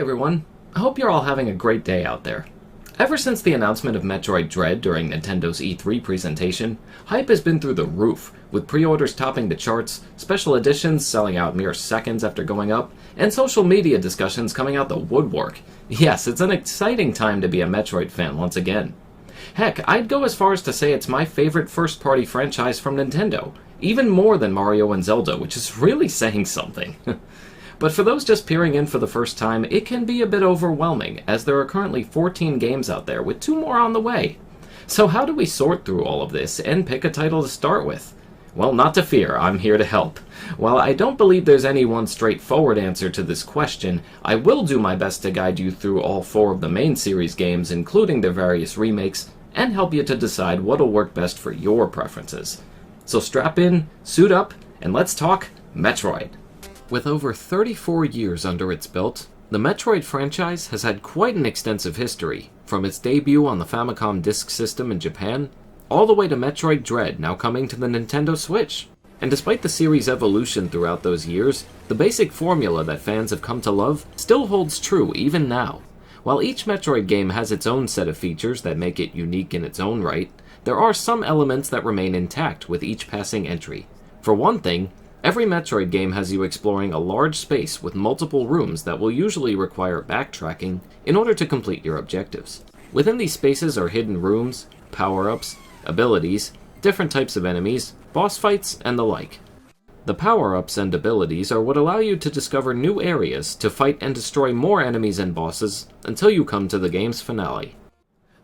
everyone, I hope you're all having a great day out there. Ever since the announcement of Metroid Dread during Nintendo's E3 presentation, hype has been through the roof, with pre-orders topping the charts, special editions selling out mere seconds after going up, and social media discussions coming out the woodwork. Yes, it's an exciting time to be a Metroid fan once again. Heck, I'd go as far as to say it's my favorite first-party franchise from Nintendo, even more than Mario and Zelda, which is really saying something. But for those just peering in for the first time, it can be a bit overwhelming, as there are currently 14 games out there, with 2 more on the way. So how do we sort through all of this and pick a title to start with? Well, not to fear, I'm here to help. While I don't believe there's any one straightforward answer to this question, I will do my best to guide you through all 4 of the main series games, including their various remakes, and help you to decide what'll work best for your preferences. So strap in, suit up, and let's talk Metroid. With over 34 years under its belt, the Metroid franchise has had quite an extensive history, from its debut on the Famicom disk system in Japan, all the way to Metroid Dread now coming to the Nintendo Switch. And despite the series' evolution throughout those years, the basic formula that fans have come to love still holds true even now. While each Metroid game has its own set of features that make it unique in its own right, there are some elements that remain intact with each passing entry. For one thing, every Metroid game has you exploring a large space with multiple rooms that will usually require backtracking in order to complete your objectives. Within these spaces are hidden rooms, power-ups, abilities, different types of enemies, boss fights, and the like. The power-ups and abilities are what allow you to discover new areas to fight and destroy more enemies and bosses until you come to the game's finale.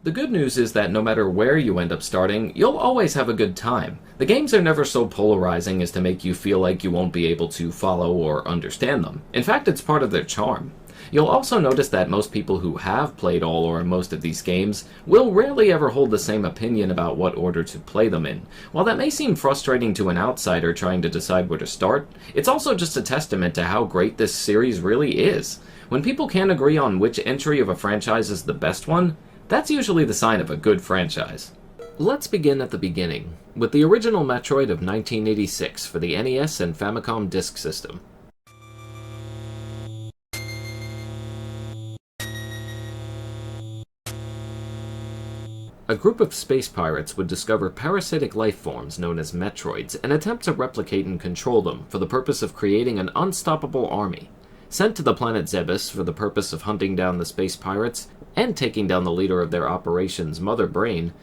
The good news is that no matter where you end up starting, you'll always have a good time. The games are never so polarizing as to make you feel like you won't be able to follow or understand them. In fact, it's part of their charm. You'll also notice that most people who have played all or most of these games will rarely ever hold the same opinion about what order to play them in. While that may seem frustrating to an outsider trying to decide where to start, it's also just a testament to how great this series really is. When people can't agree on which entry of a franchise is the best one, that's usually the sign of a good franchise. Let's begin at the beginning, with the original Metroid of 1986 for the NES and Famicom disk system. A group of space pirates would discover parasitic life forms known as Metroids and attempt to replicate and control them for the purpose of creating an unstoppable army. Sent to the planet Zebes for the purpose of hunting down the space pirates and taking down the leader of their operations, Mother Brain,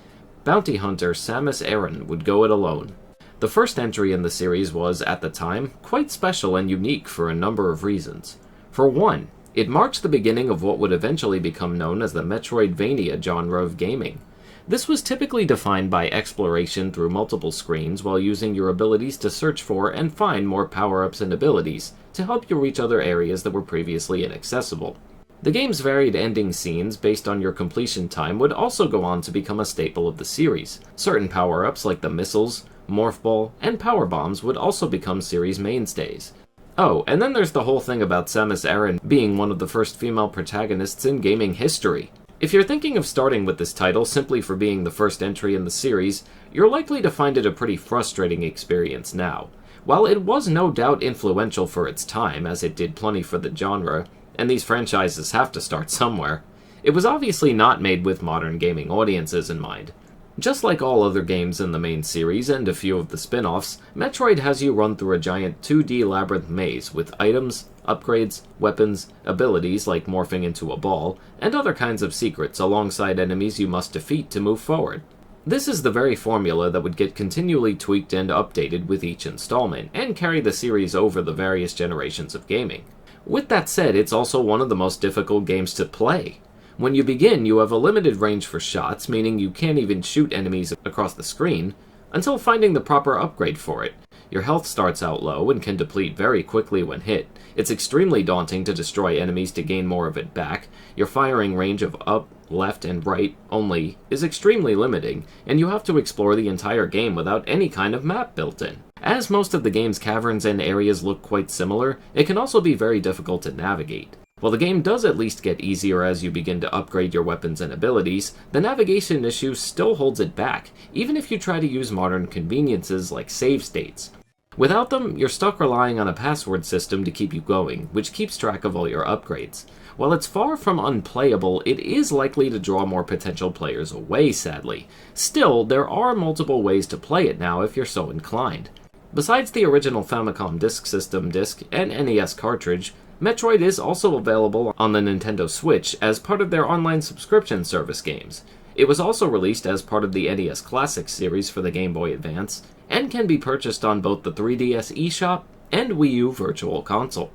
bounty hunter Samus Aran would go it alone. The first entry in the series was, at the time, quite special and unique for a number of reasons. For one, it marked the beginning of what would eventually become known as the Metroidvania genre of gaming. This was typically defined by exploration through multiple screens while using your abilities to search for and find more power-ups and abilities to help you reach other areas that were previously inaccessible. The game's varied ending scenes based on your completion time would also go on to become a staple of the series. Certain power-ups like the missiles, Morph Ball, and Power Bombs would also become series mainstays. Oh, and then there's the whole thing about Samus Aran being one of the first female protagonists in gaming history. If you're thinking of starting with this title simply for being the first entry in the series, you're likely to find it a pretty frustrating experience now. While it was no doubt influential for its time, as it did plenty for the genre, and these franchises have to start somewhere, it was obviously not made with modern gaming audiences in mind. Just like all other games in the main series and a few of the spin-offs, Metroid has you run through a giant 2D labyrinth maze with items, upgrades, weapons, abilities like morphing into a ball, and other kinds of secrets alongside enemies you must defeat to move forward. This is the very formula that would get continually tweaked and updated with each installment, and carry the series over the various generations of gaming. With that said, it's also one of the most difficult games to play. When you begin, you have a limited range for shots, meaning you can't even shoot enemies across the screen, until finding the proper upgrade for it. Your health starts out low and can deplete very quickly when hit. It's extremely daunting to destroy enemies to gain more of it back. Your firing range of up, left, and right only is extremely limiting, and you have to explore the entire game without any kind of map built in. As most of the game's caverns and areas look quite similar, it can also be very difficult to navigate. While the game does at least get easier as you begin to upgrade your weapons and abilities, the navigation issue still holds it back, even if you try to use modern conveniences like save states. Without them, you're stuck relying on a password system to keep you going, which keeps track of all your upgrades. While it's far from unplayable, it is likely to draw more potential players away, sadly. Still, there are multiple ways to play it now if you're so inclined. Besides the original Famicom Disk System disc and NES cartridge, Metroid is also available on the Nintendo Switch as part of their online subscription service games. It was also released as part of the NES Classics series for the Game Boy Advance, and can be purchased on both the 3DS eShop and Wii U Virtual Console.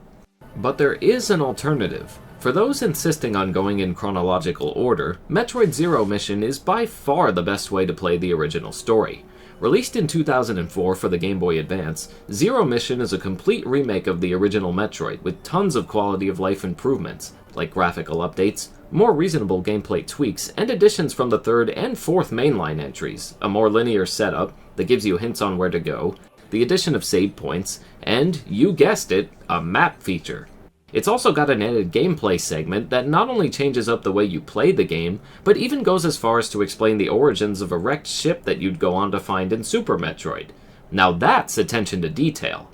But there is an alternative. For those insisting on going in chronological order, Metroid Zero Mission is by far the best way to play the original story. Released in 2004 for the Game Boy Advance, Zero Mission is a complete remake of the original Metroid with tons of quality of life improvements, like graphical updates, more reasonable gameplay tweaks, and additions from the third and fourth mainline entries, a more linear setup that gives you hints on where to go, the addition of save points, and, you guessed it, a map feature. It's also got an added gameplay segment that not only changes up the way you play the game, but even goes as far as to explain the origins of a wrecked ship that you'd go on to find in Super Metroid. Now that's attention to detail.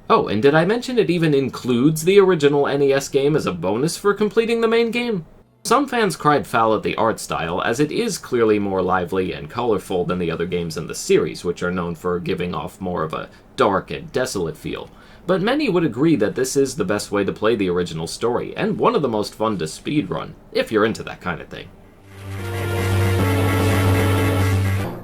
Oh, and did I mention it even includes the original NES game as a bonus for completing the main game? Some fans cried foul at the art style, as it is clearly more lively and colorful than the other games in the series, which are known for giving off more of a dark and desolate feel. But many would agree that this is the best way to play the original story, and one of the most fun to speedrun, if you're into that kind of thing.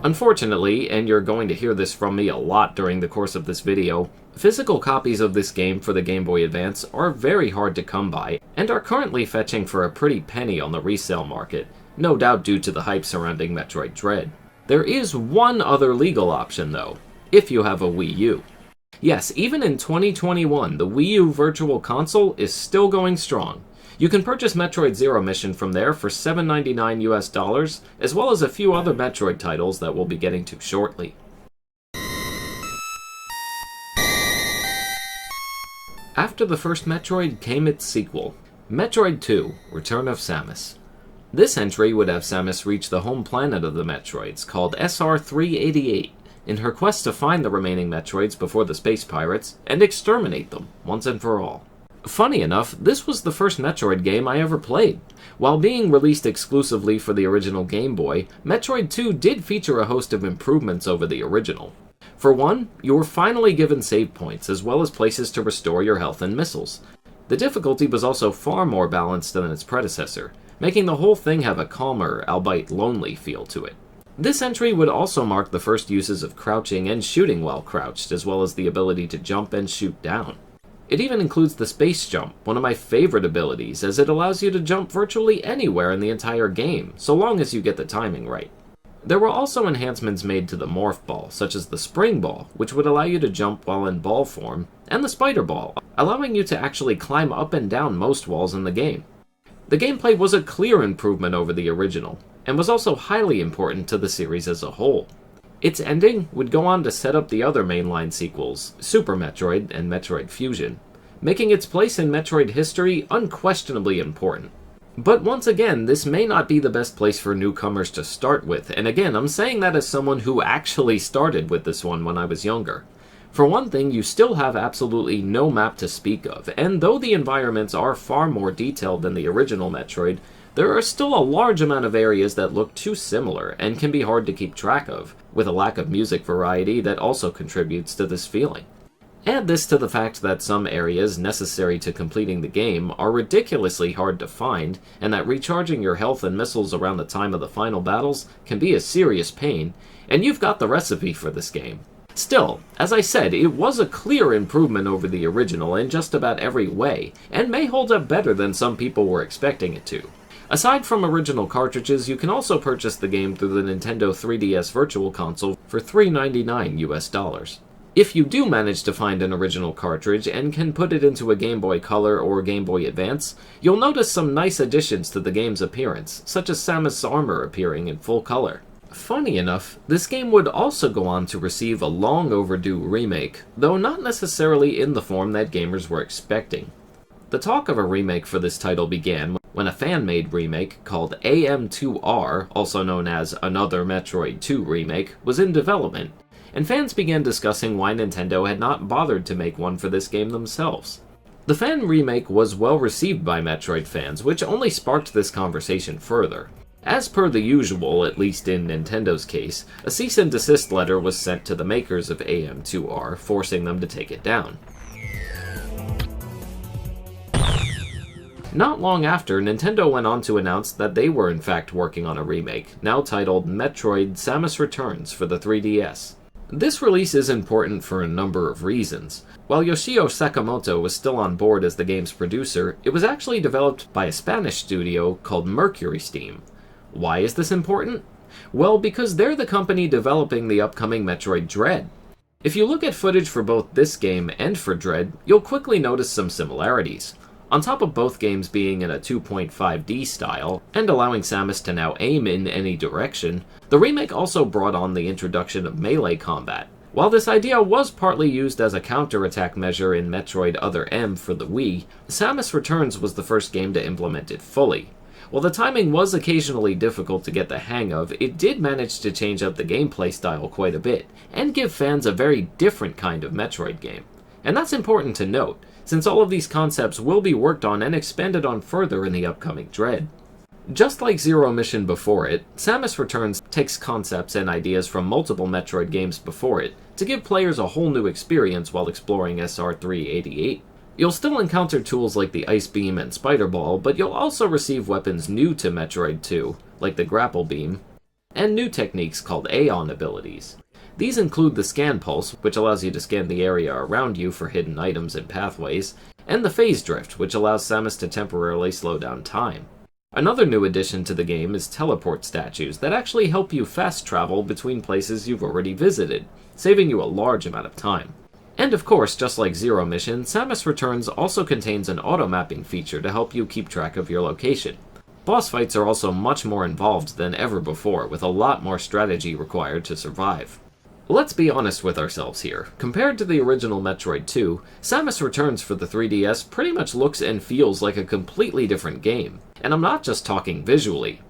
Unfortunately, and you're going to hear this from me a lot during the course of this video, physical copies of this game for the Game Boy Advance are very hard to come by, and are currently fetching for a pretty penny on the resale market, no doubt due to the hype surrounding Metroid Dread. There is one other legal option though, if you have a Wii U. Yes, even in 2021, the Wii U Virtual Console is still going strong. You can purchase Metroid Zero Mission from there for $7.99 US, as well as a few other Metroid titles that we'll be getting to shortly. After the first Metroid came its sequel, Metroid 2: Return of Samus. This entry would have Samus reach the home planet of the Metroids, called SR-388, in her quest to find the remaining Metroids before the space pirates and exterminate them once and for all. Funny enough, this was the first Metroid game I ever played. While being released exclusively for the original Game Boy, Metroid 2 did feature a host of improvements over the original. For one, you were finally given save points, as well as places to restore your health and missiles. The difficulty was also far more balanced than its predecessor, making the whole thing have a calmer, albeit lonely feel to it. This entry would also mark the first uses of crouching and shooting while crouched, as well as the ability to jump and shoot down. It even includes the space jump, one of my favorite abilities, as it allows you to jump virtually anywhere in the entire game, so long as you get the timing right. There were also enhancements made to the Morph Ball, such as the Spring Ball, which would allow you to jump while in ball form, and the Spider Ball, allowing you to actually climb up and down most walls in the game. The gameplay was a clear improvement over the original, and was also highly important to the series as a whole. Its ending would go on to set up the other mainline sequels, Super Metroid and Metroid Fusion, making its place in Metroid history unquestionably important. But once again, this may not be the best place for newcomers to start with, and again, I'm saying that as someone who actually started with this one when I was younger. For one thing, you still have absolutely no map to speak of, and though the environments are far more detailed than the original Metroid, there are still a large amount of areas that look too similar and can be hard to keep track of, with a lack of music variety that also contributes to this feeling. Add this to the fact that some areas necessary to completing the game are ridiculously hard to find, and that recharging your health and missiles around the time of the final battles can be a serious pain, and you've got the recipe for this game. Still, as I said, it was a clear improvement over the original in just about every way, and may hold up better than some people were expecting it to. Aside from original cartridges, you can also purchase the game through the Nintendo 3DS Virtual Console for $3.99 US. If you do manage to find an original cartridge and can put it into a Game Boy Color or Game Boy Advance, you'll notice some nice additions to the game's appearance, such as Samus' armor appearing in full color. Funny enough, this game would also go on to receive a long overdue remake, though not necessarily in the form that gamers were expecting. The talk of a remake for this title began when a fan-made remake called AM2R, also known as Another Metroid 2 Remake, was in development. and fans began discussing why Nintendo had not bothered to make one for this game themselves. The fan remake was well received by Metroid fans, which only sparked this conversation further. As per the usual, at least in Nintendo's case, a cease and desist letter was sent to the makers of AM2R, forcing them to take it down. Not long after, Nintendo went on to announce that they were in fact working on a remake, now titled Metroid Samus Returns for the 3DS. This release is important for a number of reasons. While Yoshio Sakamoto was still on board as the game's producer, it was actually developed by a Spanish studio called Mercury Steam. Why is this important? Well, because they're the company developing the upcoming Metroid Dread. If you look at footage for both this game and for Dread, you'll quickly notice some similarities. On top of both games being in a 2.5D style, and allowing Samus to now aim in any direction, the remake also brought on the introduction of melee combat. While this idea was partly used as a counter-attack measure in Metroid Other M for the Wii, Samus Returns was the first game to implement it fully. While the timing was occasionally difficult to get the hang of, it did manage to change up the gameplay style quite a bit, and give fans a very different kind of Metroid game. And that's important to note, since all of these concepts will be worked on and expanded on further in the upcoming Dread. Just like Zero Mission before it, Samus Returns takes concepts and ideas from multiple Metroid games before it to give players a whole new experience while exploring SR388. You'll still encounter tools like the Ice Beam and Spider Ball, but you'll also receive weapons new to Metroid 2, like the Grapple Beam, and new techniques called Aeon abilities. These include the Scan Pulse, which allows you to scan the area around you for hidden items and pathways, and the Phase Drift, which allows Samus to temporarily slow down time. Another new addition to the game is teleport statues that actually help you fast travel between places you've already visited, saving you a large amount of time. And of course, just like Zero Mission, Samus Returns also contains an auto-mapping feature to help you keep track of your location. Boss fights are also much more involved than ever before, with a lot more strategy required to survive. Let's be honest with ourselves here. Compared to the original Metroid 2, Samus Returns for the 3DS pretty much looks and feels like a completely different game. And I'm not just talking visually.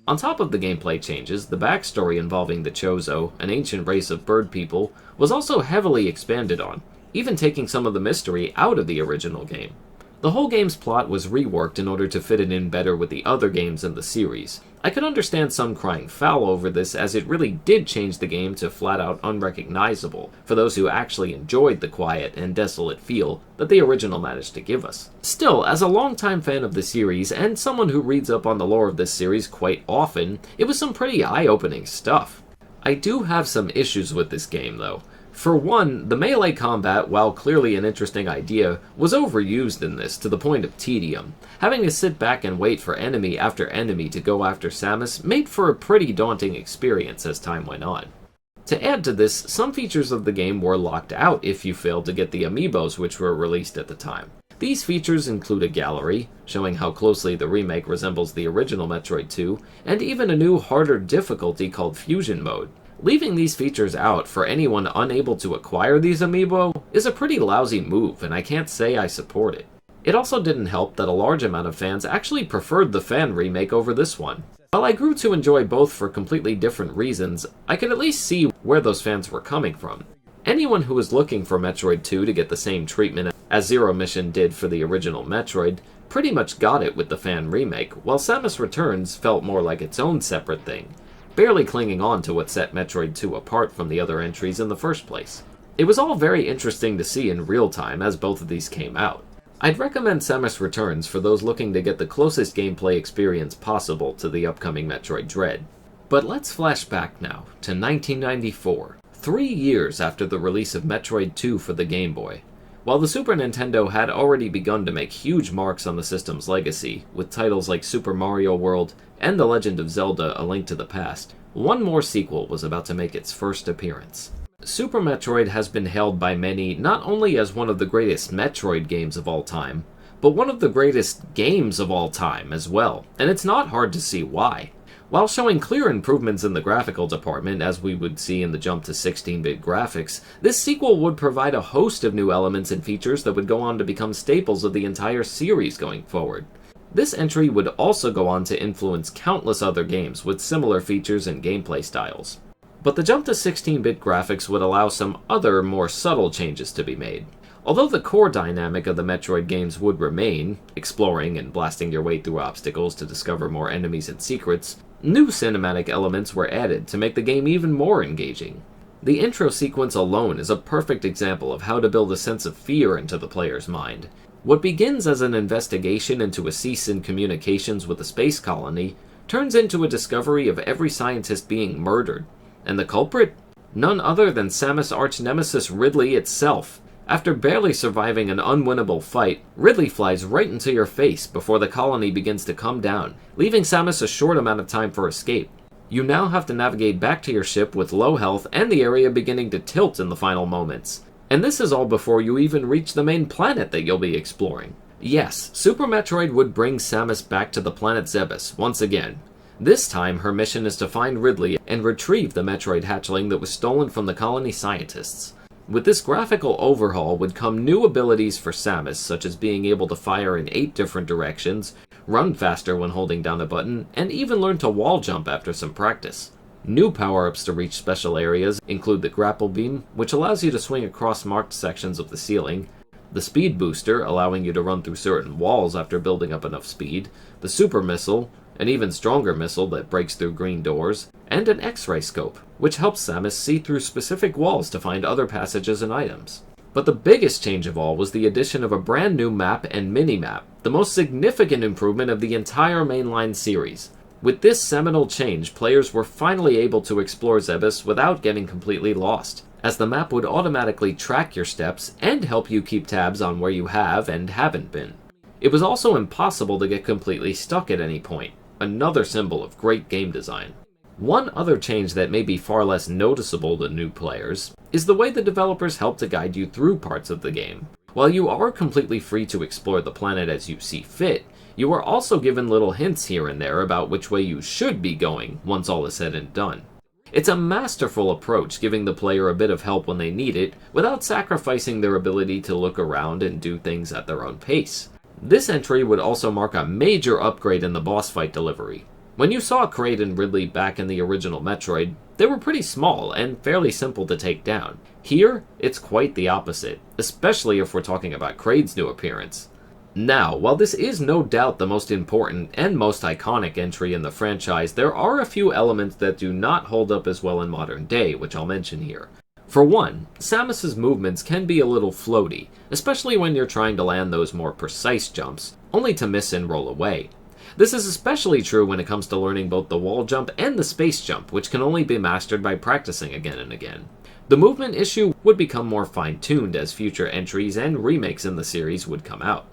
On top of the gameplay changes, the backstory involving the Chozo, an ancient race of bird people, was also heavily expanded on, even taking some of the mystery out of the original game. The whole game's plot was reworked in order to fit it in better with the other games in the series. I could understand some crying foul over this, as it really did change the game to flat-out unrecognizable for those who actually enjoyed the quiet and desolate feel that the original managed to give us. Still, as a longtime fan of the series, and someone who reads up on the lore of this series quite often, it was some pretty eye-opening stuff. I do have some issues with this game, though. For one, the melee combat, while clearly an interesting idea, was overused in this to the point of tedium. Having to sit back and wait for enemy after enemy to go after Samus made for a pretty daunting experience as time went on. To add to this, some features of the game were locked out if you failed to get the amiibos which were released at the time. These features include a gallery, showing how closely the remake resembles the original Metroid 2, and even a new, harder difficulty called Fusion Mode. Leaving these features out for anyone unable to acquire these amiibo is a pretty lousy move, and I can't say I support it. It also didn't help that a large amount of fans actually preferred the fan remake over this one. While I grew to enjoy both for completely different reasons, I could at least see where those fans were coming from. Anyone who was looking for Metroid 2 to get the same treatment as Zero Mission did for the original Metroid pretty much got it with the fan remake, while Samus Returns felt more like its own separate thing, barely clinging on to what set Metroid 2 apart from the other entries in the first place. It was all very interesting to see in real time as both of these came out. I'd recommend Samus Returns for those looking to get the closest gameplay experience possible to the upcoming Metroid Dread. But let's flash back now to 1994, 3 years after the release of Metroid 2 for the Game Boy. While the Super Nintendo had already begun to make huge marks on the system's legacy, with titles like Super Mario World and The Legend of Zelda: A Link to the Past, one more sequel was about to make its first appearance. Super Metroid has been hailed by many not only as one of the greatest Metroid games of all time, but one of the greatest games of all time as well, and it's not hard to see why. While showing clear improvements in the graphical department, as we would see in the jump to 16-bit graphics, this sequel would provide a host of new elements and features that would go on to become staples of the entire series going forward. This entry would also go on to influence countless other games with similar features and gameplay styles. But the jump to 16-bit graphics would allow some other, more subtle changes to be made. Although the core dynamic of the Metroid games would remain, exploring and blasting your way through obstacles to discover more enemies and secrets, new cinematic elements were added to make the game even more engaging. The intro sequence alone is a perfect example of how to build a sense of fear into the player's mind. What begins as an investigation into a cease in communications with a space colony turns into a discovery of every scientist being murdered. And the culprit? None other than Samus' arch-nemesis Ridley itself. After barely surviving an unwinnable fight, Ridley flies right into your face before the colony begins to come down, leaving Samus a short amount of time for escape. You now have to navigate back to your ship with low health and the area beginning to tilt in the final moments. And this is all before you even reach the main planet that you'll be exploring. Yes, Super Metroid would bring Samus back to the planet Zebes once again. This time, her mission is to find Ridley and retrieve the Metroid hatchling that was stolen from the colony scientists. With this graphical overhaul would come new abilities for Samus, such as being able to fire in 8 different directions, run faster when holding down a button, and even learn to wall jump after some practice. New power-ups to reach special areas include the grapple beam, which allows you to swing across marked sections of the ceiling, the speed booster, allowing you to run through certain walls after building up enough speed, the super missile, an even stronger missile that breaks through green doors, and an X-ray scope, which helps Samus see through specific walls to find other passages and items. But the biggest change of all was the addition of a brand new map and mini-map, the most significant improvement of the entire mainline series. With this seminal change, players were finally able to explore Zebes without getting completely lost, as the map would automatically track your steps and help you keep tabs on where you have and haven't been. It was also impossible to get completely stuck at any point, another symbol of great game design. One other change that may be far less noticeable to new players is the way the developers help to guide you through parts of the game. While you are completely free to explore the planet as you see fit, you are also given little hints here and there about which way you should be going once all is said and done. It's a masterful approach, giving the player a bit of help when they need it, without sacrificing their ability to look around and do things at their own pace. This entry would also mark a major upgrade in the boss fight delivery. When you saw Kraid and Ridley back in the original Metroid, they were pretty small and fairly simple to take down. Here, it's quite the opposite, especially if we're talking about Kraid's new appearance. Now, while this is no doubt the most important and most iconic entry in the franchise, there are a few elements that do not hold up as well in modern day, which I'll mention here. For one, Samus's movements can be a little floaty, especially when you're trying to land those more precise jumps, only to miss and roll away. This is especially true when it comes to learning both the wall jump and the space jump, which can only be mastered by practicing again and again. The movement issue would become more fine-tuned as future entries and remakes in the series would come out.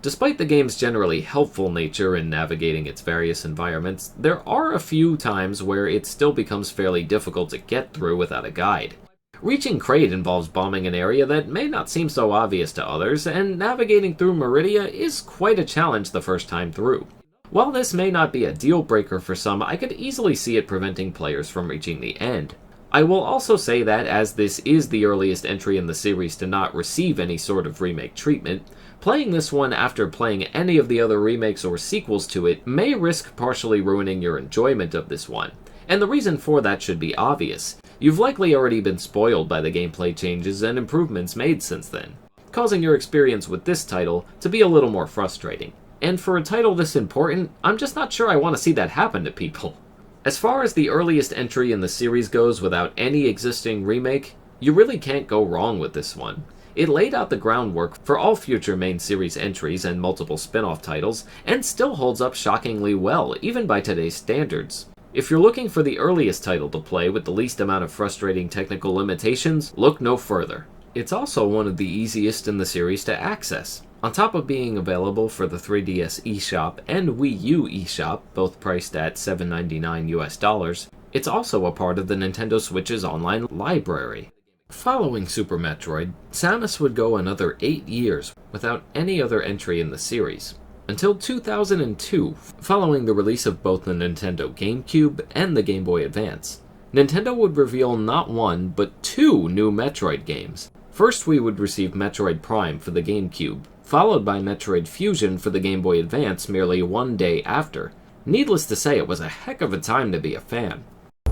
Despite the game's generally helpful nature in navigating its various environments, there are a few times where it still becomes fairly difficult to get through without a guide. Reaching Kraid involves bombing an area that may not seem so obvious to others, and navigating through Meridia is quite a challenge the first time through. While this may not be a deal-breaker for some, I could easily see it preventing players from reaching the end. I will also say that, as this is the earliest entry in the series to not receive any sort of remake treatment, playing this one after playing any of the other remakes or sequels to it may risk partially ruining your enjoyment of this one, and the reason for that should be obvious. You've likely already been spoiled by the gameplay changes and improvements made since then, causing your experience with this title to be a little more frustrating. And for a title this important, I'm just not sure I want to see that happen to people. As far as the earliest entry in the series goes without any existing remake, you really can't go wrong with this one. It laid out the groundwork for all future main series entries and multiple spin-off titles, and still holds up shockingly well, even by today's standards. If you're looking for the earliest title to play with the least amount of frustrating technical limitations, look no further. It's also one of the easiest in the series to access. On top of being available for the 3DS eShop and Wii U eShop, both priced at $7.99 US, it's also a part of the Nintendo Switch's online library. Following Super Metroid, Samus would go another 8 years without any other entry in the series, until 2002, following the release of both the Nintendo GameCube and the Game Boy Advance. Nintendo would reveal not one, but 2 new Metroid games. First, we would receive Metroid Prime for the GameCube, followed by Metroid Fusion for the Game Boy Advance merely one day after. Needless to say, it was a heck of a time to be a fan.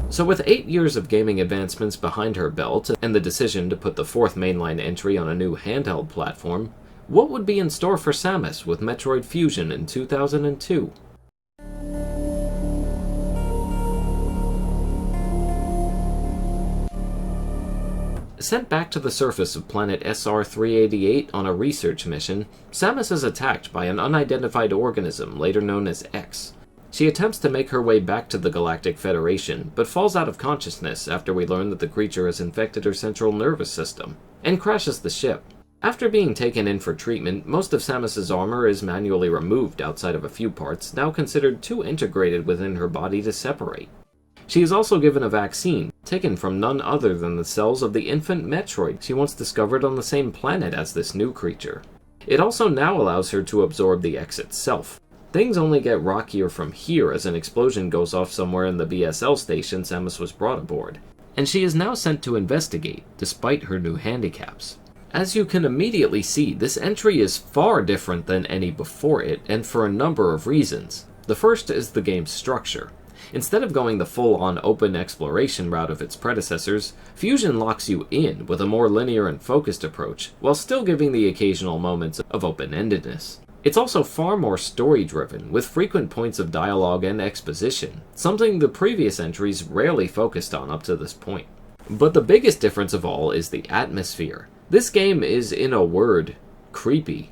So with 8 years of gaming advancements behind her belt, and the decision to put the 4th mainline entry on a new handheld platform, what would be in store for Samus with Metroid Fusion in 2002? Sent back to the surface of planet SR-388 on a research mission, Samus is attacked by an unidentified organism later known as X. She attempts to make her way back to the Galactic Federation, but falls out of consciousness after we learn that the creature has infected her central nervous system, and crashes the ship. After being taken in for treatment, most of Samus's armor is manually removed outside of a few parts, now considered too integrated within her body to separate. She is also given a vaccine, taken from none other than the cells of the infant Metroid she once discovered on the same planet as this new creature. It also now allows her to absorb the X itself. Things only get rockier from here as an explosion goes off somewhere in the BSL station Samus was brought aboard, and she is now sent to investigate, despite her new handicaps. As you can immediately see, this entry is far different than any before it, and for a number of reasons. The first is the game's structure. Instead of going the full-on open exploration route of its predecessors, Fusion locks you in with a more linear and focused approach, while still giving the occasional moments of open-endedness. It's also far more story-driven, with frequent points of dialogue and exposition, something the previous entries rarely focused on up to this point. But the biggest difference of all is the atmosphere. This game is, in a word, creepy.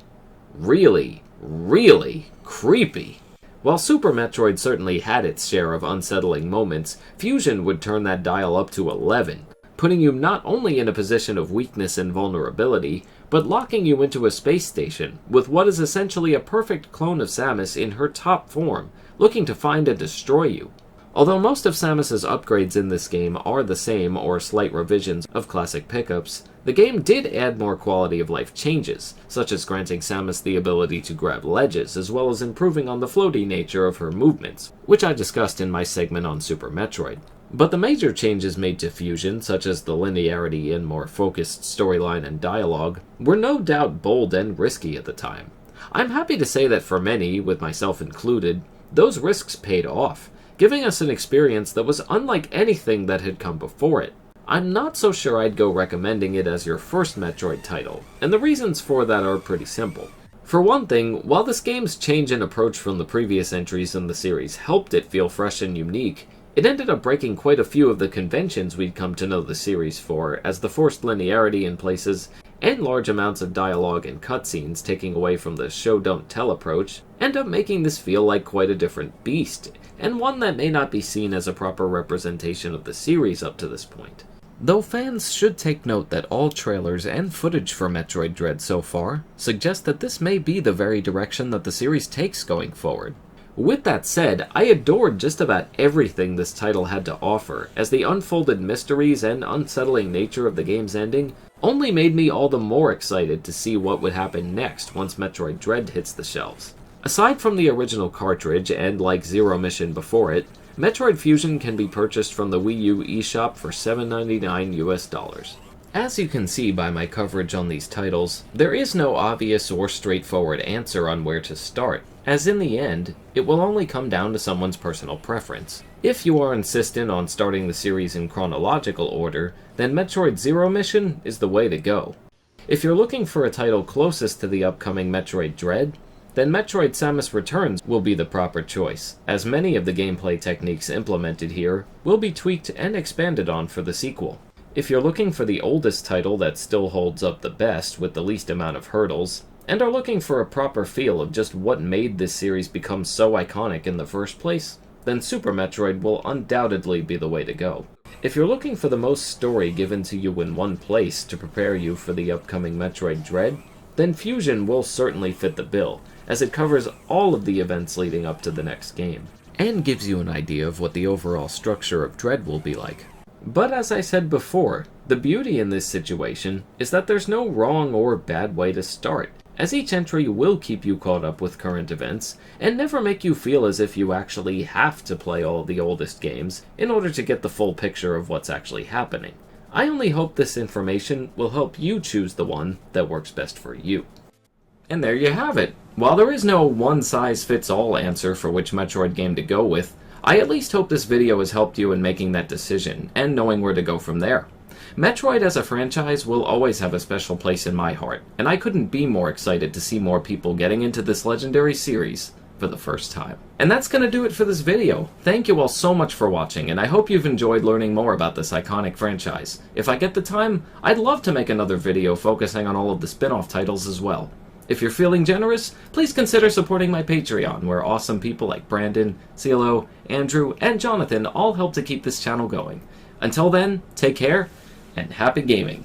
Really, really creepy. While Super Metroid certainly had its share of unsettling moments, Fusion would turn that dial up to 11, putting you not only in a position of weakness and vulnerability, but locking you into a space station with what is essentially a perfect clone of Samus in her top form, looking to find and destroy you. Although most of Samus's upgrades in this game are the same or slight revisions of classic pickups, the game did add more quality of life changes, such as granting Samus the ability to grab ledges, as well as improving on the floaty nature of her movements, which I discussed in my segment on Super Metroid. But the major changes made to Fusion, such as the linearity and more focused storyline and dialogue, were no doubt bold and risky at the time. I'm happy to say that for many, with myself included, those risks paid off, giving us an experience that was unlike anything that had come before it. I'm not so sure I'd go recommending it as your first Metroid title, and the reasons for that are pretty simple. For one thing, while this game's change in approach from the previous entries in the series helped it feel fresh and unique, it ended up breaking quite a few of the conventions we'd come to know the series for, as the forced linearity in places, and large amounts of dialogue and cutscenes taking away from the show-don't-tell approach, end up making this feel like quite a different beast, and one that may not be seen as a proper representation of the series up to this point. Though fans should take note that all trailers and footage for Metroid Dread so far suggest that this may be the very direction that the series takes going forward. With that said, I adored just about everything this title had to offer, as the unfolded mysteries and unsettling nature of the game's ending only made me all the more excited to see what would happen next once Metroid Dread hits the shelves. Aside from the original cartridge, and like Zero Mission before it, Metroid Fusion can be purchased from the Wii U eShop for $7.99 US. As you can see by my coverage on these titles, there is no obvious or straightforward answer on where to start, as in the end, it will only come down to someone's personal preference. If you are insistent on starting the series in chronological order, then Metroid Zero Mission is the way to go. If you're looking for a title closest to the upcoming Metroid Dread, then Metroid Samus Returns will be the proper choice, as many of the gameplay techniques implemented here will be tweaked and expanded on for the sequel. If you're looking for the oldest title that still holds up the best with the least amount of hurdles, and are looking for a proper feel of just what made this series become so iconic in the first place, then Super Metroid will undoubtedly be the way to go. If you're looking for the most story given to you in one place to prepare you for the upcoming Metroid Dread, then Fusion will certainly fit the bill, as it covers all of the events leading up to the next game, and gives you an idea of what the overall structure of Dread will be like. But as I said before, the beauty in this situation is that there's no wrong or bad way to start, as each entry will keep you caught up with current events, and never make you feel as if you actually have to play all the oldest games in order to get the full picture of what's actually happening. I only hope this information will help you choose the one that works best for you. And there you have it. While there is no one-size-fits-all answer for which Metroid game to go with, I at least hope this video has helped you in making that decision, and knowing where to go from there. Metroid as a franchise will always have a special place in my heart, and I couldn't be more excited to see more people getting into this legendary series for the first time. And that's gonna do it for this video. Thank you all so much for watching, and I hope you've enjoyed learning more about this iconic franchise. If I get the time, I'd love to make another video focusing on all of the spin-off titles as well. If you're feeling generous, please consider supporting my Patreon, where awesome people like Brandon, CeeLo, Andrew, and Jonathan all help to keep this channel going. Until then, take care, and happy gaming!